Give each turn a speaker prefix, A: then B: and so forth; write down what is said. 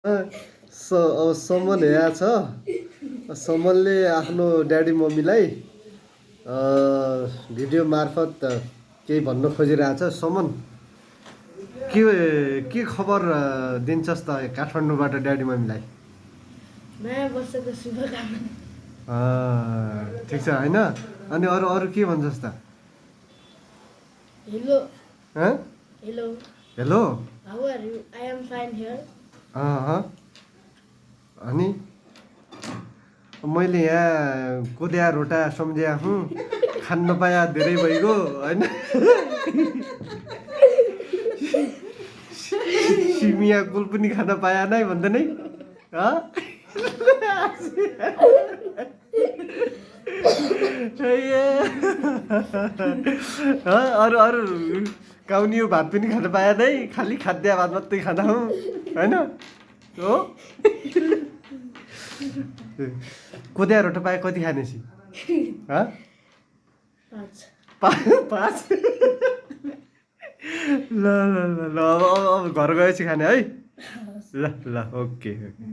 A: अब समन यहाँ छ। समनले आफ्नो ड्याडी मम्मीलाई भिडियो मार्फत केही भन्न खोजिरहेछ। समन के खबर दिन्छस् त काठमाडौँबाट ड्याडी मम्मीलाई?
B: नयाँ वर्षको शुभकामना।
A: ठिक छ होइन? अनि अरू अरू के भन्छस् त?
B: Hello
A: hello hello.
B: How are you? I am fine here.
A: अनि मैले यहाँ कोदिया रोटा सम्झिया हुँ, खान नपाया धेरै भइगयो होइन। सिमिया कुल पनि खान पाया नै भन्दा नै अरू अरू काउनियो भात पनि खान पाए नै, खालि खाद्य भात मात्रै खाँदा हौ होइन हो। कोदिया रोटी पाए कति खानेसी? पाँच। ल ल ल ल अब घर गएपछि खाने है। ल ल ओके ओके।